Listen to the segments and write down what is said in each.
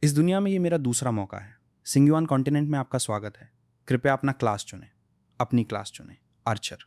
इस दुनिया में ये मेरा दूसरा मौका है। सिंगयुआन कॉन्टिनेंट में आपका स्वागत है। कृपया अपना क्लास चुनें, अपनी क्लास चुनें। आर्चर।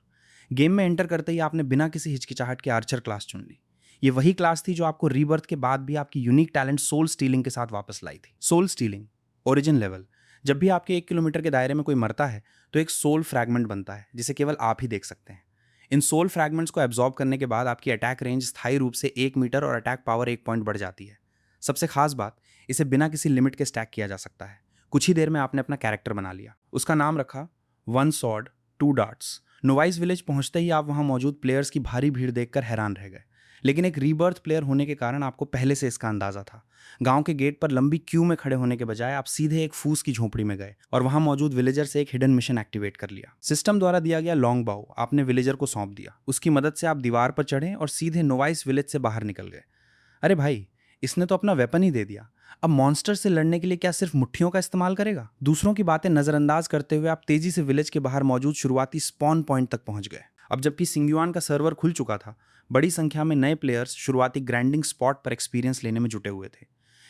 गेम में एंटर करते ही आपने बिना किसी हिचकिचाहट के आर्चर क्लास चुन ली। ये वही क्लास थी जो आपको रीबर्थ के बाद भी आपकी यूनिक टैलेंट सोल स्टीलिंग के साथ वापस लाई थी। Soul stealing, origin level. जब भी आपके 1 किलोमीटर के दायरे में कोई मरता है तो एक सोल फ्रैगमेंट बनता है जिसे केवल आप ही देख सकते हैं। इन सोल फ्रैगमेंट्स को एब्जॉर्ब करने के बाद आपकी अटैक रेंज स्थायी रूप से 1 मीटर और अटैक पावर 1 पॉइंट बढ़ जाती है। सबसे खास बात, इसे बिना किसी लिमिट के स्टैक किया जा सकता है। कुछ ही देर में आपने अपना कैरेक्टर बना लिया। उसका नाम रखा one sword two darts. Novice village पहुंचते ही आप वहां मौजूद प्लेयर्स की भारी भीड़ देखकर हैरान रह गए, लेकिन एक रीबर्थ प्लेयर होने के कारण आपको पहले से इसका अंदाजा था। गांव के गेट पर लंबी क्यू में खड़े होने के बजाय आप सीधे एक फूस की झोपड़ी में गए और वहां मौजूद विलेजर से एक हिडन मिशन एक्टिवेट कर लिया। सिस्टम द्वारा दिया गया लॉन्ग बाउ आपने विलेजर को सौंप दिया। उसकी मदद से आप दीवार पर चढ़े और सीधे नोवाइस विलेज से बाहर निकल गए। अरे भाई, इसने तो अपना वेपन ही दे दिया। अब मॉन्स्टर से लड़ने के लिए क्या सिर्फ मुट्ठियों का इस्तेमाल करेगा? दूसरों की बातें नजरअंदाज करते हुए आप तेजी से विलेज के बाहर मौजूद शुरुआती स्पॉन पॉइंट तक पहुंच गए। अब जबकि सिंगयुआन का सर्वर खुल चुका था, बड़ी संख्या में नए प्लेयर्स शुरुआती ग्राइंडिंग स्पॉट पर एक्सपीरियंस लेने में जुटे हुए थे।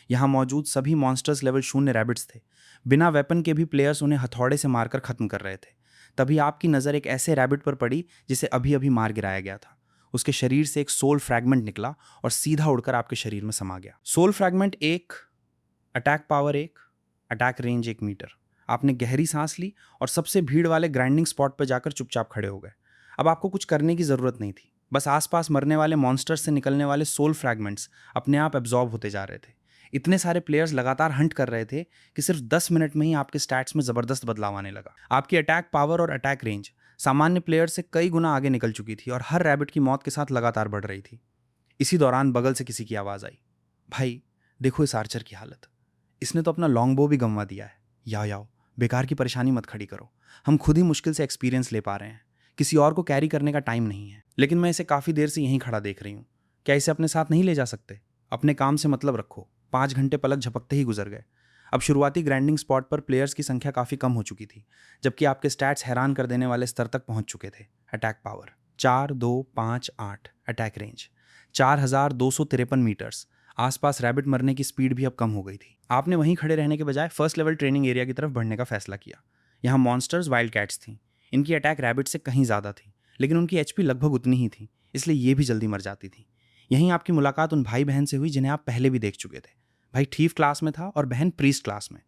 यहाँ मौजूद सभी मॉन्स्टर्स लेवल 0 रैबिट्स थे। बिना वेपन के भी प्लेयर्स उन्हें हथौड़े से मारकर खत्म कर रहे थे। तभी आपकी नज़र एक ऐसे रैबिट पर पड़ी जिसे अभी अभी मार गिराया गया था। उसके शरीर से एक सोल फ्रैगमेंट निकला और सीधा उड़कर आपके शरीर में समा गया। Soul fragment 1, attack power 1, attack range 1 metre. आपने गहरी सांस ली और सबसे भीड़ वाले ग्राइंडिंग स्पॉट पर जाकर चुपचाप खड़े हो गए। अब आपको कुछ करने की जरूरत नहीं थी। बस आसपास मरने वाले मॉन्स्टर्स से निकलने वाले सोल फ्रैगमेंट्स अपने आप एब्जॉर्ब होते जा रहे थे। इतने सारे प्लेयर्स लगातार हंट कर रहे थे कि सिर्फ 10 मिनट में ही आपके स्टैट्स में जबरदस्त बदलाव आने लगा। आपकी अटैक पावर और अटैक रेंज सामान्य प्लेयर से कई गुना आगे निकल चुकी थी और हर रैबिट की मौत के साथ लगातार बढ़ रही थी। इसी दौरान बगल से किसी की आवाज आई, भाई देखो इस आर्चर की हालत, इसने तो अपना लॉन्ग बो भी गंवा दिया है। याओ बेकार की परेशानी मत खड़ी करो, हम खुद ही मुश्किल से एक्सपीरियंस ले पा रहे हैं, किसी और को कैरी करने का टाइम नहीं है। लेकिन मैं इसे काफी देर से यहीं खड़ा देख रही हूँ, क्या इसे अपने साथ नहीं ले जा सकते? अपने काम से मतलब रखो। 5 घंटे पलक झपकते ही गुजर गए। अब शुरुआती ग्राइंडिंग स्पॉट पर प्लेयर्स की संख्या काफी कम हो चुकी थी, जबकि आपके स्टैट्स हैरान कर देने वाले स्तर तक पहुंच चुके थे। Attack power 4, 2, 5, 8। Attack range 4253 metres. आसपास रैबिट मरने की स्पीड भी अब कम हो गई थी। आपने वहीं खड़े रहने के बजाय फर्स्ट लेवल ट्रेनिंग एरिया की तरफ बढ़ने का फैसला किया। यहाँ मॉन्स्टर्स वाइल्ड कैट्स थीं। इनकी अटैक रैबिट से कहीं ज़्यादा थी, लेकिन उनकी एचपी लगभग उतनी ही थी, इसलिए ये भी जल्दी मर जाती थी। यहीं आपकी मुलाकात उन भाई बहन से हुई जिन्हें आप पहले भी देख चुके थे। भाई ठीफ क्लास में था और बहन प्रीस्ट क्लास में।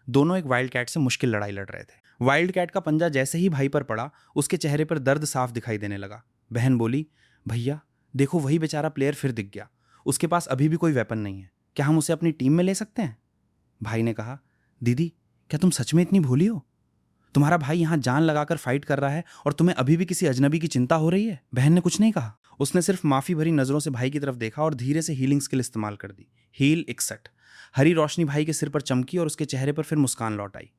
दोनों एक वाइल्ड कैट से मुश्किल लड़ाई लड़ रहे थे। वाइल्ड कैट का पंजा जैसे ही भाई पर पड़ा, उसके चेहरे पर दर्द साफ दिखाई देने लगा। बहन बोली, भैया देखो वही बेचारा प्लेयर फिर दिख गया, उसके पास अभी भी कोई वेपन नहीं है, क्या हम उसे अपनी टीम में ले सकते हैं? भाई ने कहा, दीदी क्या तुम सच में इतनी भोली हो? तुम्हारा भाई यहाँ जान लगाकर फाइट कर रहा है और तुम्हें अभी भी किसी अजनबी की चिंता हो रही है? बहन ने कुछ नहीं कहा। उसने सिर्फ माफी भरी नजरों से भाई की तरफ देखा और धीरे से हीलिंग स्किल इस्तेमाल कर दी। हील 61। हरी रोशनी भाई के सिर पर चमकी और उसके चेहरे पर फिर मुस्कान लौट आई।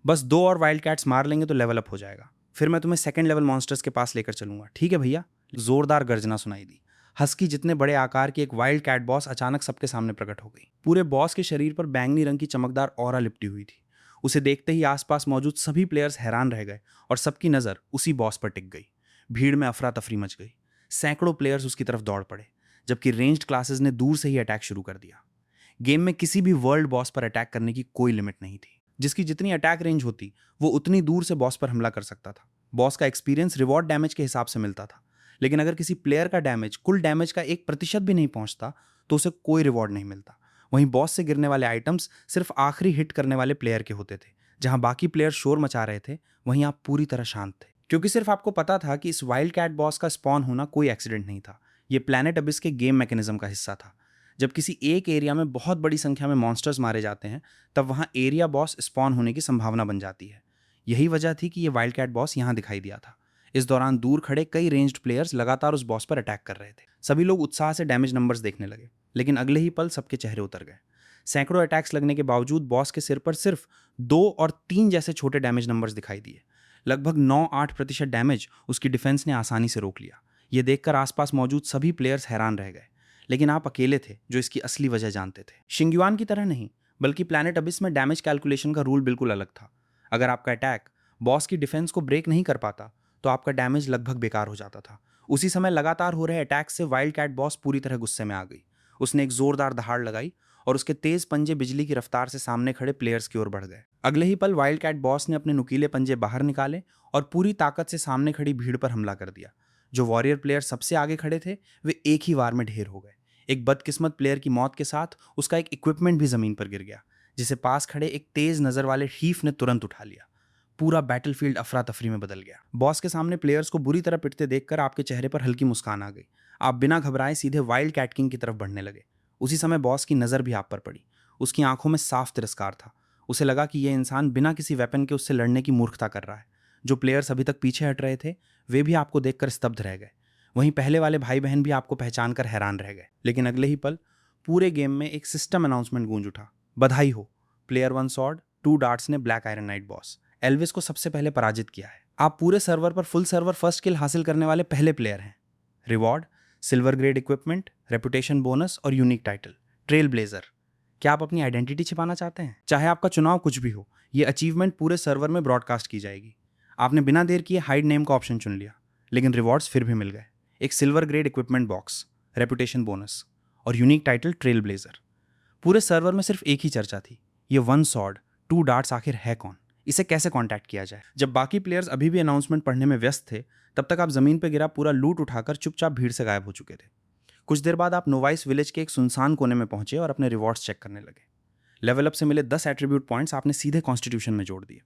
बस 2 और वाइल्ड कैट्स मार लेंगे तो लेवल अप हो जाएगा, फिर मैं तुम्हें सेकंड लेवल मॉन्स्टर्स के पास लेकर चलूंगा, ठीक है भैया? जोरदार गर्जना सुनाई दी। हस्की जितने बड़े आकार की एक वाइल्ड कैट बॉस अचानक सबके सामने प्रकट हो गई। पूरे बॉस के शरीर पर बैंगनी रंग की चमकदार ऑरा लिपटी हुई थी। उसे देखते ही आसपास मौजूद सभी प्लेयर्स हैरान रह गए और सबकी नजर उसी बॉस पर टिक गई। भीड़ में अफरा तफरी मच गई। सैकड़ों प्लेयर्स उसकी तरफ दौड़ पड़े, जबकि रेंज्ड क्लासेस ने दूर से ही अटैक शुरू कर दिया। गेम में किसी भी वर्ल्ड बॉस पर अटैक करने की कोई लिमिट नहीं थी। जिसकी जितनी अटैक रेंज होती, वो उतनी दूर से बॉस पर हमला कर सकता था। बॉस का एक्सपीरियंस रिवॉर्ड डैमेज के हिसाब से मिलता था, लेकिन अगर किसी प्लेयर का डैमेज कुल डैमेज का 1% भी नहीं पहुंचता तो उसे कोई रिवॉर्ड नहीं मिलता। वहीं बॉस से गिरने वाले आइटम्स सिर्फ आखिरी हिट करने वाले प्लेयर के होते थे। जहां बाकी प्लेयर शोर मचा रहे थे, वहीं आप पूरी तरह शांत थे, क्योंकि सिर्फ आपको पता था कि इस वाइल्ड कैट बॉस का स्पॉन होना कोई एक्सीडेंट नहीं था। ये प्लैनेट अबिस के गेम मैकेनिज्म का हिस्सा था। जब किसी एक एरिया में बहुत बड़ी संख्या में मॉन्स्टर्स मारे जाते हैं, तब वहां एरिया बॉस स्पॉन होने की संभावना बन जाती है। यही वजह थी कि ये वाइल्ड कैट बॉस यहां दिखाई दिया था। इस दौरान दूर खड़े कई रेंज्ड प्लेयर्स लगातार उस बॉस पर अटैक कर रहे थे। सभी लोग उत्साह से डैमेज नंबर्स देखने लगे, लेकिन अगले ही पल सबके चेहरे उतर गए। सैकड़ों अटैक्स लगने के बावजूद बॉस के सिर पर सिर्फ 2 और 3 जैसे छोटे डैमेज नंबर्स दिखाई दिए। लगभग 9-8% डैमेज उसकी डिफेंस ने आसानी से रोक लिया। ये देखकर आसपास मौजूद सभी प्लेयर्स हैरान रह गए, लेकिन आप अकेले थे जो इसकी असली वजह जानते थे। शिंगयुआन की तरह नहीं, बल्कि प्लैनेट अबिस में डैमेज कैलकुलेशन का रूल बिल्कुल अलग था। अगर आपका अटैक बॉस की डिफेंस को ब्रेक नहीं कर पाता तो आपका डैमेज लगभग बेकार हो जाता था। उसी समय लगातार हो रहे अटैक से वाइल्ड कैट बॉस पूरी तरह गुस्से में आ गई। उसने एक जोरदार दहाड़ लगाई और उसके तेज पंजे बिजली की रफ्तार से सामने खड़े प्लेयर्स की ओर बढ़ गए। अगले ही पल वाइल्ड कैट बॉस ने अपने नुकीले पंजे बाहर निकाले और पूरी ताकत से सामने खड़ी भीड़ पर हमला कर दिया। जो वॉरियर प्लेयर सबसे आगे खड़े थे वे एक ही वार में ढेर हो गए। एक बदकिस्मत प्लेयर की मौत के साथ उसका एक इक्विपमेंट भी जमीन पर गिर गया, जिसे पास खड़े एक तेज नजर वाले हीफ ने तुरंत उठा लिया। पूरा बैटलफील्ड अफरा तफरी में बदल गया। बॉस के सामने प्लेयर्स को बुरी तरह पिटते देखकर आपके चेहरे पर हल्की मुस्कान आ गई। आप बिना घबराए सीधे वाइल्ड कैट किंग की तरफ बढ़ने लगे। उसी समय बॉस की नज़र भी आप पर पड़ी। उसकी आंखों में साफ तिरस्कार था। उसे लगा कि यह इंसान बिना किसी वेपन के उससे लड़ने की मूर्खता कर रहा है। जो प्लेयर्स अभी तक पीछे हट रहे थे वे भी आपको देखकर स्तब्ध रह गए। वहीं पहले वाले भाई बहन भी आपको पहचान कर हैरान रह गए। लेकिन अगले ही पल पूरे गेम में एक सिस्टम अनाउंसमेंट गूंज उठा। बधाई हो, प्लेयर 1 सॉर्ड 2 डार्ट्स ने black iron night boss Elvis को सबसे पहले पराजित किया है। आप पूरे सर्वर पर फुल सर्वर फर्स्ट किल हासिल करने वाले पहले प्लेयर हैं। Reward, silver grade equipment, reputation bonus और यूनिक टाइटल, ट्रेल ब्लेजर। क्या आप अपनी आइडेंटिटी छिपाना चाहते हैं? चाहे आपका चुनाव कुछ भी हो, ये अचीवमेंट पूरे सर्वर में ब्रॉडकास्ट की जाएगी। आपने बिना देर किए हाइड नेम का ऑप्शन चुन लिया, लेकिन रिवॉर्ड्स फिर भी मिल गए। एक silver grade equipment box, reputation bonus और यूनिक टाइटल ट्रेल ब्लेजर। पूरे सर्वर में सिर्फ एक ही चर्चा थी, ये 1 सॉर्ड 2 डार्ट्स आखिर है कौन? इसे कैसे कांटेक्ट किया जाए? जब बाकी प्लेयर्स अभी भी अनाउंसमेंट पढ़ने में व्यस्त थे, तब तक आप जमीन पर गिरा पूरा लूट उठाकर चुपचाप भीड़ से गायब हो चुके थे। कुछ देर बाद आप नोवाइस विलेज के एक सुनसान कोने में पहुंचे और अपने रिवॉर्ड्स चेक करने लगे। लेवल अप से मिले 10 एट्रीब्यूट पॉइंट्स आपने सीधे कॉन्स्टिट्यूशन में जोड़ दिए।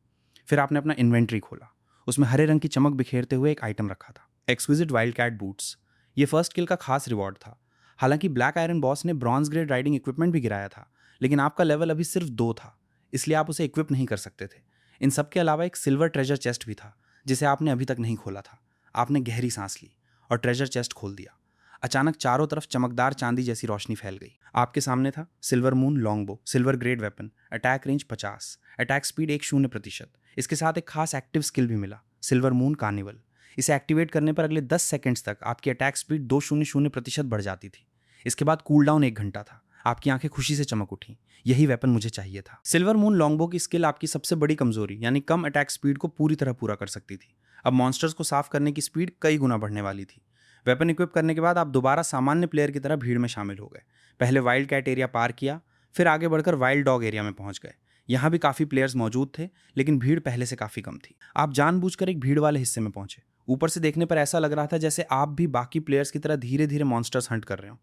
फिर आपने अपना इन्वेंट्री खोला। उसमें हरे रंग की चमक बिखेरते हुए एक आइटम रखा था, एक्सक्विजिट वाइल्ड कैट बूट्स। ये फर्स्ट किल का खास रिवॉर्ड था। हालांकि ब्लैक आयरन बॉस ने ब्रॉन्ज ग्रेड राइडिंग इक्विपमेंट भी गिराया था, लेकिन आपका लेवल अभी सिर्फ 2 था, इसलिए आप उसे इक्विप नहीं कर सकते थे। इन सब के अलावा एक सिल्वर ट्रेजर चेस्ट भी था, जिसे आपने अभी तक नहीं खोला था। आपने गहरी सांस ली और ट्रेजर चेस्ट खोल दिया। अचानक चारों तरफ चमकदार चांदी जैसी रोशनी फैल गई। आपके सामने था silver moon longbow, silver grade weapon, attack range 50, attack speed 10%। इसके साथ एक खास एक्टिव स्किल भी मिला, सिल्वर मून कार्निवल। इसे एक्टिवेट करने पर अगले 10 सेकंड्स तक आपकी अटैक स्पीड 200% बढ़ जाती थी। इसके बाद कूल डाउन 1 घंटा था। आपकी आंखें खुशी से चमक उठी। यही वेपन मुझे चाहिए था। सिल्वर मून लॉन्गबो की स्किल आपकी सबसे बड़ी कमजोरी यानी कम अटैक स्पीड को पूरी तरह पूरा कर सकती थी। अब मॉन्स्टर्स को साफ करने की स्पीड कई गुना बढ़ने वाली थी। वेपन इक्विप करने के बाद आप दोबारा सामान्य प्लेयर की तरह भीड़ में शामिल हो गए। पहले वाइल्ड कैट एरिया पार किया, फिर आगे बढ़कर वाइल्ड डॉग एरिया में पहुंच गए। यहाँ भी काफ़ी प्लेयर्स मौजूद थे, लेकिन भीड़ पहले से काफ़ी कम थी। आप जानबूझकर एक भीड़ वाले हिस्से में पहुंचे। ऊपर से देखने पर ऐसा लग रहा था जैसे आप भी बाकी प्लेयर्स की तरह धीरे धीरे मॉन्स्टर्स हंट कर रहे हो,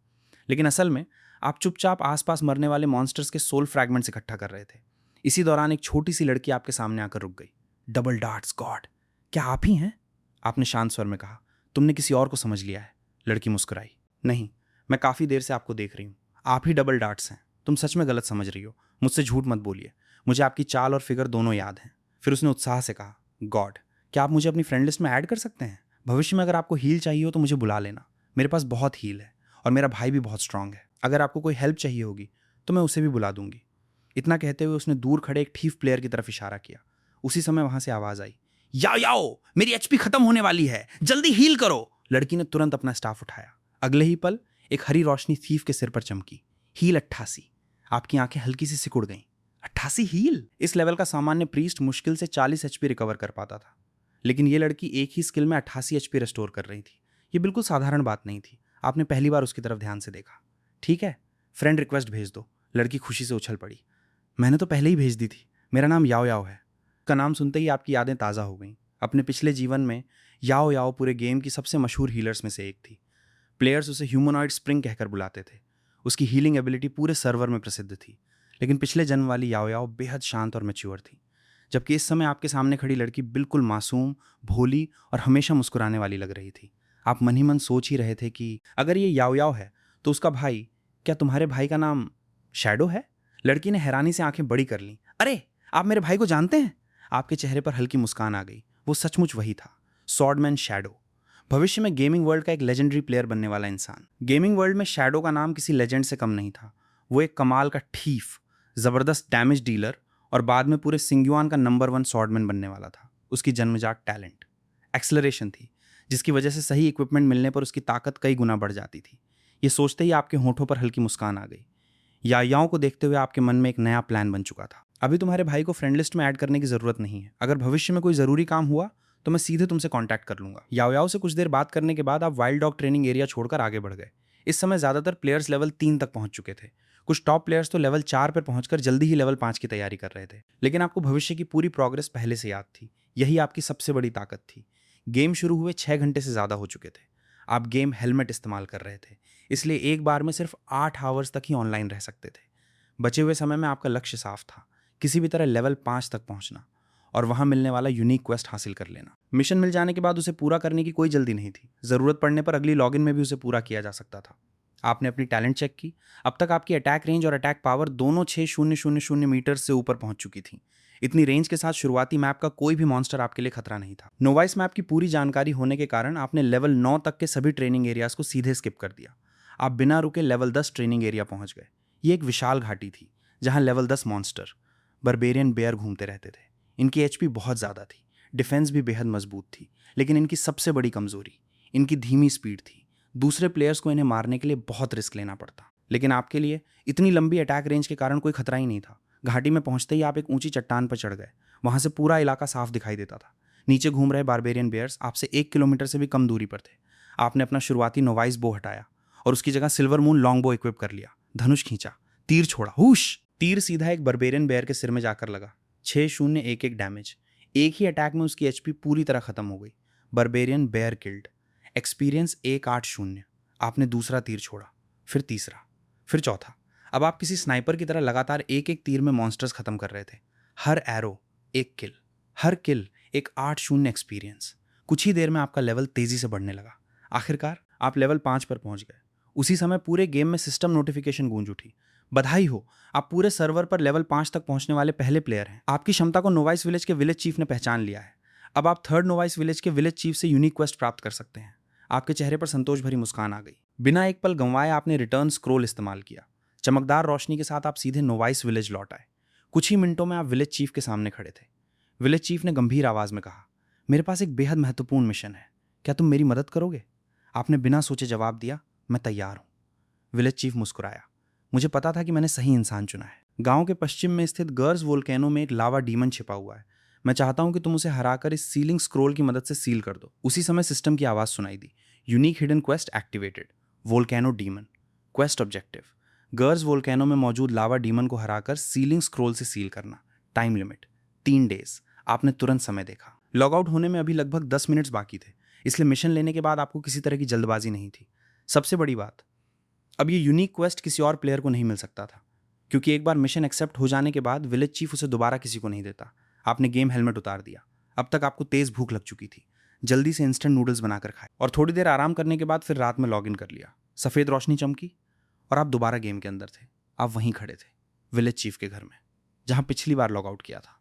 लेकिन असल में आप चुपचाप आसपास मरने वाले मॉन्स्टर्स के सोल फ्रैगमेंट्स इकट्ठा कर रहे थे। इसी दौरान एक छोटी सी लड़की आपके सामने आकर रुक गई। डबल डार्ट्स गॉड, क्या आप ही हैं? आपने शांत स्वर में कहा। तुमने किसी और को समझ लिया है। लड़की मुस्कुराई। नहीं, मैं काफ़ी देर से आपको देख रही हूँ। आप ही डबल डार्ट्स हैं। तुम सच में गलत समझ रही हो। मुझसे झूठ मत बोलिए। मुझे आपकी चाल और फिगर दोनों याद हैं। फिर उसने उत्साह से कहा, गॉड, क्या आप मुझे अपनी फ्रेंड लिस्ट में ऐड कर सकते हैं? भविष्य में अगर आपको हील चाहिए हो तो मुझे बुला लेना। मेरे पास बहुत हील है और मेरा भाई भी बहुत स्ट्रांग है। अगर आपको कोई हेल्प चाहिए होगी तो मैं उसे भी बुला दूंगी। इतना कहते हुए उसने दूर खड़े एक ठीफ प्लेयर की तरफ इशारा किया। उसी समय वहां से आवाज आई, याओ याओ, मेरी एचपी खत्म होने वाली है, जल्दी हील करो। लड़की ने तुरंत अपना स्टाफ उठाया। अगले ही पल एक हरी रोशनी थीफ के सिर पर चमकी। हील 88। आपकी आंखें हल्की सी सिकुड़ गईं। 88 हील? इस लेवल का सामान्य प्रीस्ट मुश्किल से 40 एचपी रिकवर कर पाता था, लेकिन ये लड़की एक ही स्किल में 88 एचपी रेस्टोर कर रही थी। ये बिल्कुल साधारण बात नहीं थी। आपने पहली बार उसकी तरफ ध्यान से देखा। ठीक है, फ्रेंड रिक्वेस्ट भेज दो। लड़की खुशी से उछल पड़ी। मैंने तो पहले ही भेज दी थी। मेरा नाम याओ याओ है। का नाम सुनते ही आपकी यादें ताज़ा हो गईं। अपने पिछले जीवन में याओ याओ पूरे गेम की सबसे मशहूर हीलर्स में से एक थी। प्लेयर्स उसे ह्यूमनॉइड स्प्रिंग कहकर बुलाते थे। उसकी हीलिंग एबिलिटी पूरे सर्वर में प्रसिद्ध थी। लेकिन पिछले जन्म वाली याओ याओ बेहद शांत और मैच्योर थी, जबकि इस समय आपके सामने खड़ी लड़की बिल्कुल मासूम, भोली और हमेशा मुस्कुराने वाली लग रही थी। आप मन ही मन सोच ही रहे थे कि अगर ये याओ याओ है तो उसका भाई, क्या तुम्हारे भाई का नाम शैडो है? लड़की ने हैरानी से आंखें बड़ी कर लीं। अरे, आप मेरे भाई को जानते हैं? आपके चेहरे पर हल्की मुस्कान आ गई। वो सचमुच वही था, स्वॉर्डमैन शैडो। भविष्य में गेमिंग वर्ल्ड का एक लेजेंडरी प्लेयर बनने वाला इंसान। गेमिंग वर्ल्ड में शैडो का नाम किसी लेजेंड से कम नहीं था। वो एक कमाल का ठीफ, जबरदस्त डैमेज डीलर और बाद में पूरे सिंग्युआन का नंबर 1 स्वॉर्डमैन बनने वाला था। उसकी जन्मजात टैलेंट एक्सेलरेशन थी, जिसकी वजह से सही इक्विपमेंट मिलने पर उसकी ताकत कई गुना बढ़ जाती थी। ये सोचते ही आपके होठों पर हल्की मुस्कान आ गई। याओ को देखते हुए आपके मन में एक नया प्लान बन चुका था। अभी तुम्हारे भाई को फ्रेंड लिस्ट में ऐड करने की जरूरत नहीं है। अगर भविष्य में कोई जरूरी काम हुआ तो मैं सीधे तुमसे कांटेक्ट कर लूंगा। याओ से कुछ देर बात करने के बाद आप वाइल्ड डॉग ट्रेनिंग एरिया छोड़कर आगे बढ़ गए। इस समय ज्यादातर प्लेयर्स लेवल 3 तक पहुंच चुके थे। कुछ टॉप प्लेयर्स तो लेवल 4 पर पहुंचकर जल्दी ही लेवल 5 की तैयारी कर रहे थे, लेकिन आपको भविष्य की पूरी प्रोग्रेस पहले से याद थी। यही आपकी सबसे बड़ी ताकत थी। गेम शुरू हुए 6 घंटे से ज़्यादा हो चुके थे। आप गेम हेलमेट इस्तेमाल कर रहे थे, इसलिए एक बार में सिर्फ 8 आवर्स तक ही ऑनलाइन रह सकते थे। बचे हुए समय में आपका लक्ष्य साफ था, किसी भी तरह लेवल 5 तक पहुंचना और वहां मिलने वाला यूनिक क्वेस्ट हासिल कर लेना। मिशन मिल जाने के बाद उसे पूरा करने की कोई जल्दी नहीं थी। ज़रूरत पड़ने पर अगली लॉगिन में भी उसे पूरा किया जा सकता था। आपने अपनी टैलेंट चेक की। अब तक आपकी अटैक रेंज और अटैक पावर दोनों 6000 मीटर से ऊपर पहुंच चुकी थी। इतनी रेंज के साथ शुरुआती मैप का कोई भी मॉन्स्टर आपके लिए खतरा नहीं था। नोवाइस मैप की पूरी जानकारी होने के कारण आपने लेवल 9 तक के सभी ट्रेनिंग एरियाज को सीधे स्किप कर दिया। आप बिना रुके लेवल 10 ट्रेनिंग एरिया पहुंच गए। ये एक विशाल घाटी थी जहां लेवल 10 मॉन्स्टर बर्बेरियन बेयर घूमते रहते थे। इनकी एचपी बहुत ज़्यादा थी, डिफेंस भी बेहद मजबूत थी, लेकिन इनकी सबसे बड़ी कमजोरी इनकी धीमी स्पीड थी। दूसरे प्लेयर्स को इन्हें मारने के लिए बहुत रिस्क लेना पड़ता, लेकिन आपके लिए इतनी लंबी अटैक रेंज के कारण कोई खतरा ही नहीं था। घाटी में पहुंचते ही आप एक ऊंची चट्टान पर चढ़ गए। वहां से पूरा इलाका साफ दिखाई देता था। नीचे घूम रहे बारबेरियन बेयर्स आपसे 1 किलोमीटर से भी कम दूरी पर थे। आपने अपना शुरुआती नोवाइस बो हटाया और उसकी जगह सिल्वर मून लॉन्ग बो इक्विप कर लिया। धनुष खींचा, तीर छोड़ा, हुश! तीर सीधा एक बर्बेरियन बेयर के सिर में जाकर लगा। 6011 डैमेज। एक ही अटैक में उसकी एचपी पूरी तरह खत्म हो गई। बर्बेरियन बेयर किल्ड। एक्सपीरियंस 180। आपने दूसरा तीर छोड़ा, फिर तीसरा, फिर चौथा। अब आप किसी स्नाइपर की तरह लगातार एक एक तीर में मॉन्स्टर्स खत्म कर रहे थे। हर एरो एक किल, हर किल एक 80 एक्सपीरियंस। कुछ ही देर में आपका लेवल तेजी से बढ़ने लगा। आखिरकार आप लेवल 5 पर पहुंच गए। उसी समय पूरे गेम में सिस्टम नोटिफिकेशन गूंज उठी। बधाई हो, आप पूरे सर्वर पर लेवल 5 तक पहुंचने वाले पहले प्लेयर हैं। आपकी क्षमता को नोवाइस विलेज के विलेज चीफ ने पहचान लिया है। अब आप थर्ड नोवाइस विलेज के विलेज चीफ से यूनिक क्वेस्ट प्राप्त कर सकते हैं। आपके चेहरे पर संतोष भरी मुस्कान आ गई। बिना एक पल गंवाए आपने रिटर्न स्क्रोल इस्तेमाल किया। चमकदार रोशनी के साथ आप सीधे नोवाइस विलेज लौट आए। कुछ ही मिनटों में आप विलेज चीफ के सामने खड़े थे। विलेज चीफ ने गंभीर आवाज में कहा, मेरे पास एक बेहद महत्वपूर्ण मिशन है, क्या तुम मेरी मदद करोगे? आपने बिना सोचे जवाब दिया, मैं तैयार हूं। विलेज चीफ मुस्कुराया, मुझे पता था कि मैंने सही इंसान चुना है। गांव के पश्चिम में स्थित गर्स वोल्केनो में एक लावा डीमन छिपा हुआ है। मैं चाहता हूं कि तुम उसे हराकर इस सीलिंग स्क्रोल की मदद से सील कर दो। उसी समय सिस्टम की आवाज सुनाई दी, unique hidden quest activated, volcano demon. Quest objective, गर्स वोल्केनो में मौजूद लावा डीमन को हराकर सीलिंग स्क्रोल से सील करना। Time limit 3 days. आपने तुरंत समय देखा। लॉगआउट होने में अभी लगभग 10 मिनट्स बाकी थे, इसलिए मिशन लेने के बाद आपको किसी तरह की जल्दबाजी नहीं थी। सबसे बड़ी बात, अब ये यूनिक क्वेस्ट किसी और प्लेयर को नहीं मिल सकता था, क्योंकि एक बार मिशन एक्सेप्ट हो जाने के बाद विलेज चीफ उसे दोबारा किसी को नहीं देता। आपने गेम हेलमेट उतार दिया। अब तक आपको तेज भूख लग चुकी थी। जल्दी से इंस्टेंट नूडल्स बनाकर खाए और थोड़ी देर आराम करने के बाद फिर रात में लॉग इन कर लिया। सफेद रोशनी चमकी और आप दोबारा गेम के अंदर थे। आप वहीं खड़े थे, विलेज चीफ के घर में, जहां पिछली बार लॉग आउट किया था।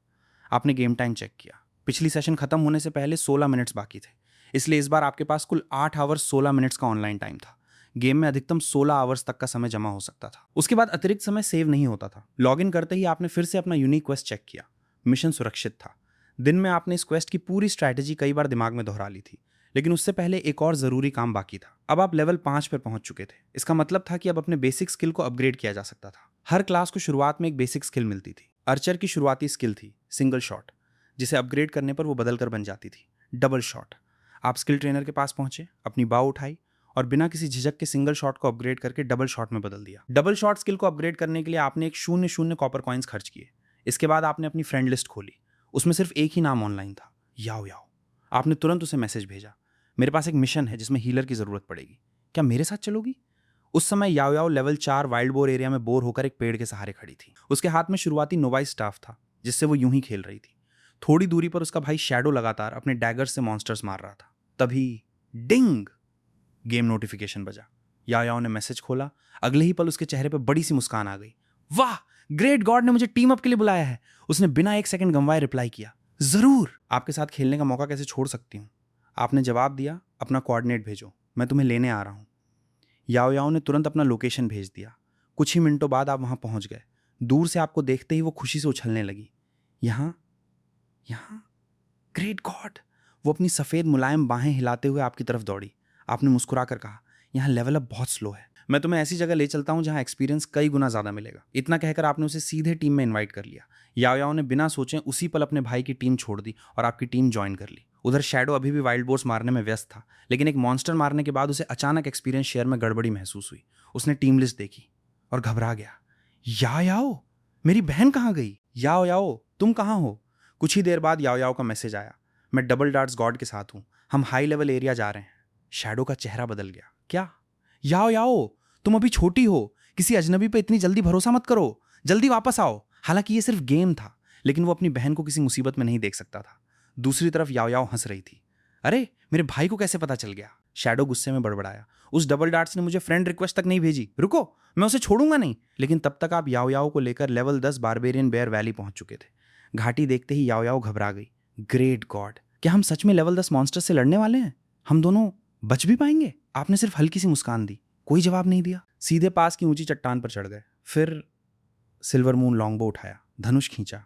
आपने गेम टाइम चेक किया। पिछली सेशन खत्म होने से पहले 16 मिनट्स बाकी थे, इसलिए इस बार आपके पास कुल 8 आवर्स 16 मिनट्स का ऑनलाइन टाइम था। गेम में अधिकतम 16 आवर्स तक का समय जमा हो सकता था। उसके बाद अतिरिक्त समय सेव नहीं होता था। लॉगिन करते ही आपने फिर से अपना यूनिक क्वेस्ट चेक किया। मिशन सुरक्षित था। दिन में आपने इस क्वेस्ट की पूरी स्ट्रैटेजी कई बार दिमाग में दोहरा ली थी, लेकिन उससे पहले एक और जरूरी काम बाकी था। अब आप लेवल 5 पर पहुंच चुके थे। इसका मतलब था कि अब अपने बेसिक स्किल को अपग्रेड किया जा सकता था। हर क्लास को शुरुआत में एक बेसिक स्किल मिलती थी। अर्चर की शुरुआती स्किल थी सिंगल शॉट, जिसे अपग्रेड करने पर वो बदलकर बन जाती थी डबल शॉट। आप स्किल ट्रेनर के पास पहुंचे, अपनी बाव उठाई और बिना किसी झिझक के सिंगल शॉट को अपग्रेड करके डबल शॉट में बदल दिया। डबल शॉट स्किल को अपग्रेड करने के लिए आपने एक 0 कॉपर कॉइन्स खर्च किए। इसके बाद आपने अपनी फ्रेंड लिस्ट खोली। उसमें सिर्फ एक ही नाम ऑनलाइन था, याओ याओ। आपने तुरंत उसे मैसेज भेजा, मेरे पास एक मिशन है जिसमें हीलर की जरूरत पड़ेगी, क्या मेरे साथ चलोगी? उस समय याओ याओ लेवल 4 वाइल्ड बोर एरिया में बोर होकर एक पेड़ के सहारे खड़ी थी। उसके हाथ में शुरुआती नोवाइस स्टाफ था, जिससे वो यूं ही खेल रही थी। थोड़ी दूरी पर उसका भाई शैडो लगातार अपने डैगर से मॉन्स्टर्स मार रहा था। तभी डिंग, गेम नोटिफिकेशन बजा। याओ याओ ने मैसेज खोला। अगले ही पल उसके चेहरे पर बड़ी सी मुस्कान आ गई। वाह, ग्रेट गॉड ने मुझे टीम अप के लिए बुलाया है। उसने बिना एक सेकंड गंवाए रिप्लाई किया, जरूर, आपके साथ खेलने का मौका कैसे छोड़ सकती हूँ। आपने जवाब दिया, अपना कोऑर्डिनेट भेजो, मैं तुम्हें लेने आ रहा हूँ। याओ याओ ने तुरंत अपना लोकेशन भेज दिया। कुछ ही मिनटों बाद आप वहां पहुंच गए। दूर से आपको देखते ही वो खुशी से उछलने लगी। यहाँ, ग्रेट गॉड! वो अपनी सफेद मुलायम बाहें हिलाते हुए आपकी तरफ दौड़ी। आपने मुस्कुराकर कहा, यहाँ लेवल अप बहुत स्लो है, मैं तुम्हें ऐसी जगह ले चलता हूँ जहाँ एक्सपीरियंस कई गुना ज्यादा मिलेगा। इतना कहकर आपने उसे सीधे टीम में इन्वाइट कर लिया। याओ याओ ने बिना सोचे उसी पल अपने भाई की टीम छोड़ दी और आपकी टीम ज्वाइन कर ली। उधर शैडो अभी भी वाइल्ड बोर्स मारने में व्यस्त था, लेकिन एक मॉन्स्टर मारने के बाद उसे अचानक एक्सपीरियंस शेयर में गड़बड़ी महसूस हुई। उसने टीम लिस्ट देखी और घबरा गया। याओ याओ, मेरी बहन कहाँ गई? याओ याओ, तुम कहाँ हो? कुछ ही देर बाद याओ याओ का मैसेज आया, मैं डबल डार्ट्स गॉड के साथ हूँ, हम हाई लेवल एरिया जा रहे हैं। शैडो का चेहरा बदल गया। क्या? याओ याओ, तुम अभी छोटी हो, किसी अजनबी पे इतनी जल्दी भरोसा मत करो, जल्दी वापस आओ। हालांकि ये सिर्फ गेम था, लेकिन वो अपनी बहन को किसी मुसीबत में नहीं देख सकता था। दूसरी तरफ याओ याओ हंस रही थी। अरे, मेरे भाई को कैसे पता चल गया? शैडो गुस्से में बड़बड़ाया। उस डबल डार्ट्स ने मुझे फ्रेंड रिक्वेस्ट तक नहीं भेजी, रुको, मैं उसे छोड़ूंगा नहीं। लेकिन तब तक आप याओ याओ को लेकर लेवल 10 बारबेरियन बेयर वैली पहुंच चुके थे। घाटी देखते ही याओ याओ घबरा गई। ग्रेट गॉड, क्या हम सच में लेवल 10 मॉन्स्टर से लड़ने वाले हैं? हम दोनों बच भी पाएंगे? आपने सिर्फ हल्की सी मुस्कान दी, कोई जवाब नहीं दिया। सीधे पास की ऊंची चट्टान पर चढ़ गए। फिर सिल्वर मून लॉन्गबो उठाया, धनुष खींचा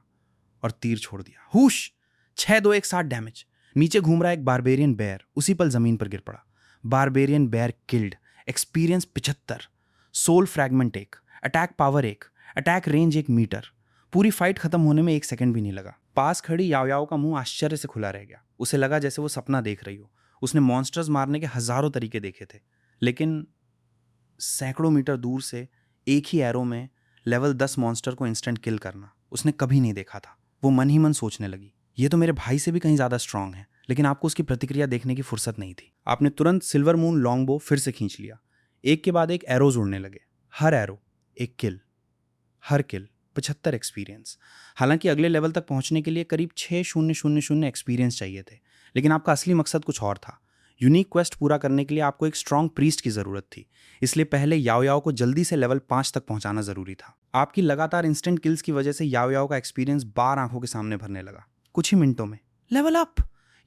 और तीर छोड़ दिया। हुश! 6-2-1-7 डैमेज। नीचे घूम रहा एक बारबेरियन बेयर उसी पल जमीन पर गिर पड़ा। Barbarian bear killed. Experience 75, soul fragment 1, attack power 1, attack range 1 metre. पूरी फाइट खत्म होने में 1 सेकंड भी नहीं लगा। पास खड़ी याओ याओ का मुंह आश्चर्य से खुला रह गया। उसे लगा जैसे वो सपना देख रही हो। उसने मॉन्स्टर्स मारने के हजारों तरीके देखे थे, लेकिन सैकड़ों मीटर दूर से एक ही एरो में लेवल 10 मॉन्स्टर को इंस्टेंट किल करना उसने कभी नहीं देखा था। वो मन ही मन सोचने लगी, ये तो मेरे भाई से भी कहीं ज्यादा स्ट्रांग है। लेकिन आपको उसकी प्रतिक्रिया देखने की फुर्सत नहीं थी। आपने तुरंत सिल्वर मून लॉन्गबो फिर से खींच लिया। एक के बाद एक एरोज उड़ने लगे। हर एरो एक किल, हर किल 75 एक्सपीरियंस। हालांकि अगले लेवल तक पहुंचने के लिए करीब 6000 एक्सपीरियंस चाहिए थे, लेकिन आपका असली मकसद कुछ और था। यूनिक क्वेस्ट पूरा करने के लिए आपको एक स्ट्रॉन्ग प्रीस्ट की जरूरत थी, इसलिए पहले याओ याओ को जल्दी से लेवल 5 तक पहुंचाना जरूरी था। आपकी लगातार इंस्टेंट किल्स की वजह से याओ याओ का एक्सपीरियंस बार आंखों के सामने भरने लगा। कुछ ही मिनटों में लेवल अप!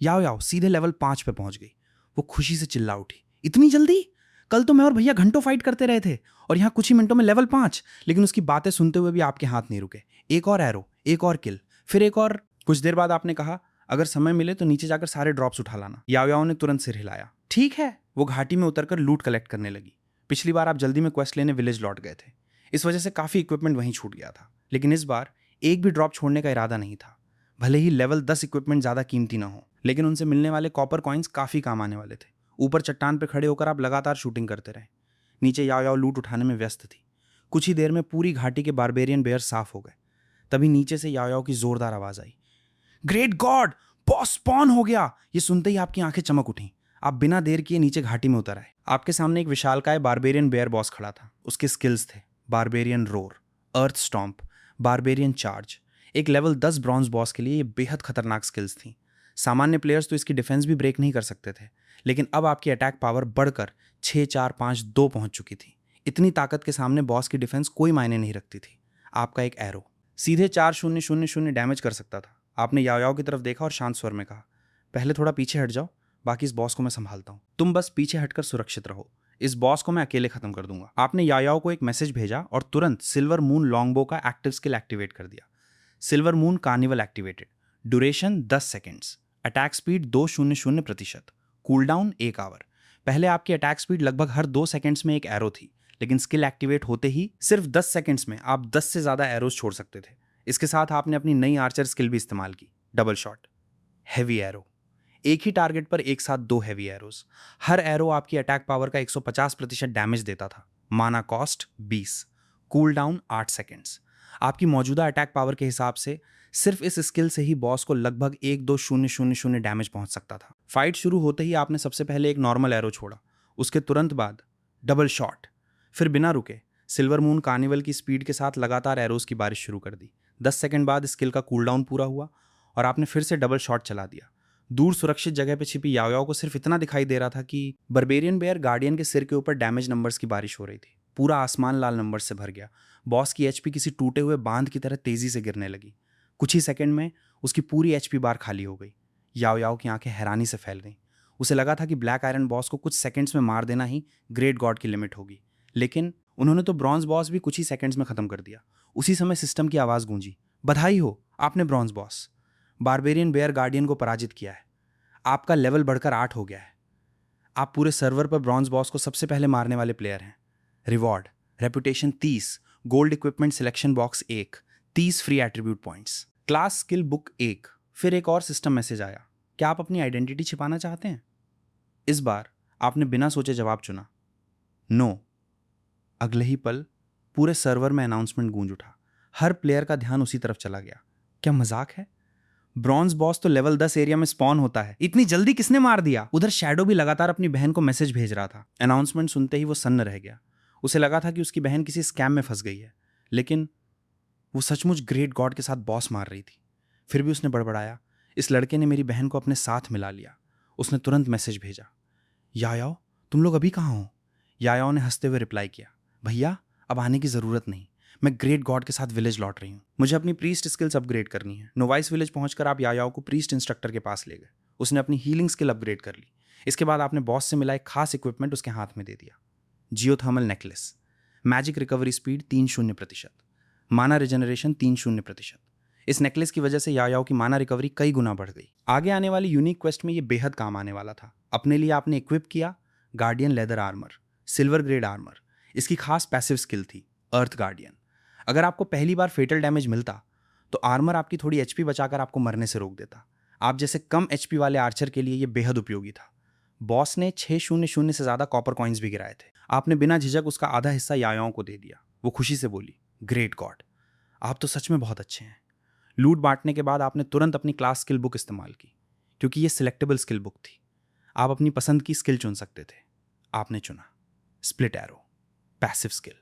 याओ याओ सीधे लेवल 5 पे पहुंच गई। वो खुशी से चिल्ला उठी, इतनी जल्दी? कल तो मैं और भैया घंटों फाइट करते रहे थे, और यहाँ कुछ ही मिनटों में लेवल 5। लेकिन उसकी बातें सुनते हुए भी आपके हाथ नहीं रुके। एक और एरो, एक और किल, फिर एक और। कुछ देर बाद आपने कहा, अगर समय मिले तो नीचे जाकर सारे ड्रॉप्स उठा लाना। याओ याओ ने तुरंत सिर हिलाया। ठीक है। वो घाटी में उतरकर लूट कलेक्ट करने लगी। पिछली बार आप जल्दी में क्वेस्ट लेने विलेज लौट गए थे, इस वजह से काफी इक्विपमेंट वहीं छूट गया था। लेकिन इस बार एक भी ड्रॉप छोड़ने का इरादा नहीं था। भले ही लेवल 10 इक्विपमेंट ज्यादा कीमती ना हो, लेकिन उनसे मिलने वाले कॉपर कॉइन्स काफी काम आने वाले थे। ऊपर चट्टान पर खड़े होकर आप लगातार शूटिंग करते रहे। नीचे याओ याओ लूट उठाने में व्यस्त थी। कुछ ही देर में पूरी घाटी के बारबेरियन बेयर साफ हो गए। तभी नीचे से याओ याओ की जोरदार आवाज आई, ग्रेट गॉड, बॉस स्पॉन हो गया! ये सुनते ही आपकी आंखें चमक उठी। आप बिना देर किए नीचे घाटी में उतर आए। आपके सामने एक विशालकाय बारबेरियन बेयर बॉस खड़ा था। उसके स्किल्स थे बारबेरियन रोर, अर्थ स्टॉम्प, बारबेरियन चार्ज। एक लेवल 10 ब्रॉन्ज बॉस के लिए ये बेहद खतरनाक स्किल्स थी। सामान्य प्लेयर्स तो इसकी डिफेंस भी ब्रेक नहीं कर सकते थे, लेकिन अब आपकी अटैक पावर बढ़कर 6-4-5-2 पहुंच चुकी थी। इतनी ताकत के सामने बॉस की डिफेंस कोई मायने नहीं रखती थी। आपका एक एरो सीधे 4000 डैमेज कर सकता था। आपने याओ याओ की तरफ देखा और शांत स्वर में कहा, पहले थोड़ा पीछे हट जाओ, बाकी इस बॉस को मैं संभालता हूं। तुम बस पीछे हटकर सुरक्षित रहो, इस बॉस को मैं अकेले खत्म कर दूंगा। आपने याओ याओ को एक मैसेज भेजा और तुरंत सिल्वर मून लॉन्गबो का एक्टिव स्किल एक्टिवेट कर दिया। Silver moon carnival activated. Duration 10 seconds, attack speed 200%, cooldown 1 hour. पहले आपकी अटैक स्पीड लगभग हर 2 सेकेंड्स में एक एरो थी, लेकिन स्किल एक्टिवेट होते ही सिर्फ 10 सेकेंड्स में आप 10 से ज्यादा एरोज छोड़ सकते थे। इसके साथ आपने अपनी नई आर्चर स्किल भी इस्तेमाल की, डबल शॉट, हैवी एरो। एक ही टारगेट पर एक साथ 2 हैवी एरोज। हर एरो आपकी अटैक पावर का 150% डैमेज देता था। माना कॉस्ट 20, कूल डाउन 8 सेकेंड्स। आपकी मौजूदा अटैक पावर के हिसाब से सिर्फ इस स्किल से ही बॉस को लगभग 1-2-0-0-0 डैमेज पहुंच सकता था। फाइट शुरू होते ही आपने सबसे पहले एक नॉर्मल एरो छोड़ा, उसके तुरंत बाद डबल शॉट, फिर बिना रुके सिल्वर मून कार्निवल की स्पीड के साथ लगातार एरोज की बारिश शुरू कर दी। 10 सेकंड बाद स्किल का कूलडाउन पूरा हुआ और आपने फिर से डबल शॉट चला दिया। दूर सुरक्षित जगह पे छिपी याओ याओ को सिर्फ इतना दिखाई दे रहा था कि बर्बेरियन बेयर गार्डियन के सिर के ऊपर डैमेज नंबर्स की बारिश हो रही थी। पूरा आसमान लाल नंबर से भर गया। बॉस की एचपी किसी टूटे हुए बांध की तरह तेजी से गिरने लगी। कुछ ही सेकंड में उसकी पूरी एचपी बार खाली हो गई। याओ याओ की आंखें हैरानी से फैल गईं। उसे लगा था कि ब्लैक आयरन बॉस को कुछ सेकंड्स में मार देना ही ग्रेट गॉड की लिमिट होगी, लेकिन उन्होंने तो ब्रॉन्ज बॉस भी कुछ ही सेकंड्स में खत्म कर दिया। उसी समय सिस्टम की आवाज गूंजी, बधाई हो, आपने bronze boss barbarian bear guardian को पराजित किया है। आपका लेवल बढ़कर 8 हो गया है। आप पूरे सर्वर पर ब्रॉन्ज बॉस को सबसे पहले मारने वाले प्लेयर हैं। Reward reputation 30, gold equipment selection box 1, 30 free attribute points, class skill book 1। फिर एक और सिस्टम मैसेज आया, क्या आप अपनी आइडेंटिटी छिपाना चाहते हैं? इस बार आपने बिना सोचे जवाब चुना, नो। अगले ही पल पूरे सर्वर में अनाउंसमेंट गूंज उठा। हर प्लेयर का ध्यान उसी तरफ चला गया। क्या मजाक है? ब्रॉन्ज बॉस तो लेवल 10 एरिया में स्पॉन होता है, इतनी जल्दी किसने मार दिया? उधर शैडो भी लगातार अपनी बहन को मैसेज भेज रहा था। अनाउंसमेंट सुनते ही वो सन्न रह गया। उसे लगा था कि उसकी बहन किसी स्कैम में फंस गई है, लेकिन वो सचमुच ग्रेट गॉड के साथ बॉस मार रही थी। फिर भी उसने बड़बड़ाया, इस लड़के ने मेरी बहन को अपने साथ मिला लिया। उसने तुरंत मैसेज भेजा, यायाओ तुम लोग अभी कहाँ हो? यायाओ ने हंसते हुए रिप्लाई किया, भैया अब आने की ज़रूरत नहीं, मैं ग्रेट गॉड के साथ विलेज लौट रही हूँ। मुझे अपनी प्रीस्ट स्किल्स अपग्रेड करनी है। नोवाइस विलेज पहुंचकर आप यायाओ को प्रीस्ट इंस्ट्रक्टर के पास ले गए। उसने अपनी हीलिंग स्किल अपग्रेड कर ली। इसके बाद आपने बॉस से मिला एक खास इक्विपमेंट उसके हाथ में दे दिया, geothermal necklace. Magic recovery speed 30%, माना रिजनरेशन 30%। इस नेकलेस की वजह से यायाओ की माना रिकवरी कई गुना बढ़ गई। आगे आने वाली यूनिक क्वेस्ट में ये बेहद काम आने वाला था। अपने लिए आपने इक्विप किया guardian leather armour, silver grade armour. इसकी खास पैसिव स्किल थी अर्थ गार्डियन। अगर आपको पहली बार फेटल डैमेज मिलता तो आर्मर आपकी थोड़ी एचपी बचाकर आपको मरने से रोक देता। आप जैसे कम एचपी वाले आर्चर के लिए ये बेहद उपयोगी था। बॉस ने 600 से ज़्यादा कॉपर कॉइन्स भी गिराए थे। आपने बिना झिझक उसका आधा हिस्सा यायाओ को दे दिया। वो खुशी से बोली, ग्रेट गॉड आप तो सच में बहुत अच्छे हैं। लूट बांटने के बाद आपने तुरंत अपनी क्लास स्किल बुक इस्तेमाल की, क्योंकि ये सिलेक्टेबल स्किल बुक थी। आप अपनी पसंद की स्किल चुन सकते थे। आपने चुना स्प्लिट एरो, पैसिव स्किल।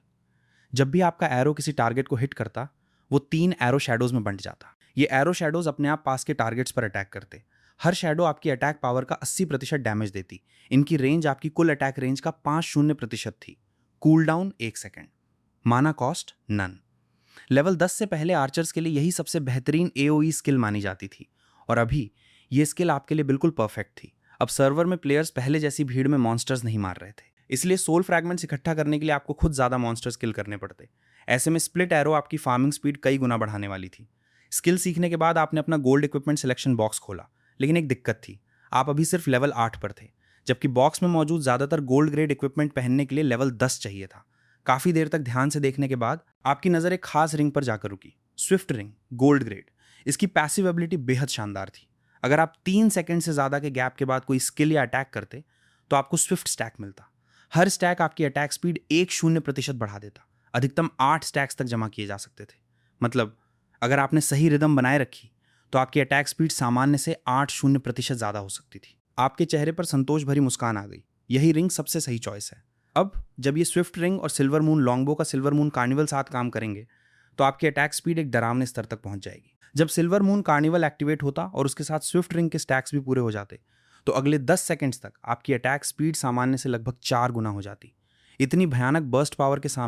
जब भी आपका एरो किसी टारगेट को हिट करता, वो 3 एरो शैडोज में बंट जाता। ये एरो शैडोज अपने आप पास के टारगेट्स पर अटैक करते। हर शैडो आपकी अटैक पावर का 80% डैमेज देती। इनकी रेंज आपकी कुल अटैक रेंज का 50% थी। Cool down 1 second. माना कॉस्ट नन। लेवल 10 से पहले आर्चर्स के लिए यही सबसे बेहतरीन AOE स्किल मानी जाती थी, और अभी ये स्किल आपके लिए बिल्कुल परफेक्ट थी। अब सर्वर में प्लेयर्स पहले जैसी भीड़ में मॉन्स्टर्स नहीं मार रहे थे, इसलिए सोल फ्रैगमेंट्स इकट्ठा करने के लिए आपको खुद ज़्यादा मॉन्स्टर्स किल करने पड़ते। ऐसे में स्प्लिट एरो आपकी फार्मिंग स्पीड कई गुना बढ़ाने वाली थी। स्किल सीखने के बाद आपने अपना गोल्ड इक्विपमेंट सिलेक्शन बॉक्स खोला, लेकिन एक दिक्कत थी, आप अभी सिर्फ लेवल 8 पर थे, जबकि बॉक्स में मौजूद ज़्यादातर गोल्ड ग्रेड इक्विपमेंट पहनने के लिए लेवल 10 चाहिए था। काफ़ी देर तक ध्यान से देखने के बाद आपकी नज़र एक खास रिंग पर जाकर रुकी, स्विफ्ट रिंग गोल्ड ग्रेड। इसकी पैसिव एबिलिटी बेहद शानदार थी। अगर आप 3 सेकंड से ज़्यादा के गैप के बाद कोई स्किल या अटैक करते तो आपको स्विफ्ट स्टैक मिलता। हर स्टैक आपकी अटैक स्पीड 10% बढ़ा देता। अधिकतम 8 स्टैक्स तक जमा किए जा सकते थे। मतलब अगर आपने सही रिदम बनाए रखी तो आपकी अटैक स्पीड सामान्य से 80% ज़्यादा हो सकती थी। आपके चेहरे पर संतोष भरी मुस्कान आ गई। यही रिंग सबसे सही चॉइस है। अब जब ये स्विफ्ट रिंग और सिल्वर मून लॉन्गबो का सिल्वर मून कार्निवल साथ काम करेंगे तो आपकी अटैक स्पीड एक डरावने स्तर तक पहुंच जाएगी। जब सिल्वर मून कार्निवल एक्टिवेट होता और उसके साथ स्विफ्ट रिंग के स्टैक्स भी पूरे हो जाते तो अगले 10 सेकंड्स तक आपकी अटैक स्पीड सामान्य से लगभग 4 गुना हो जाती। इतनी भयानक बर्स्ट पावर के सामने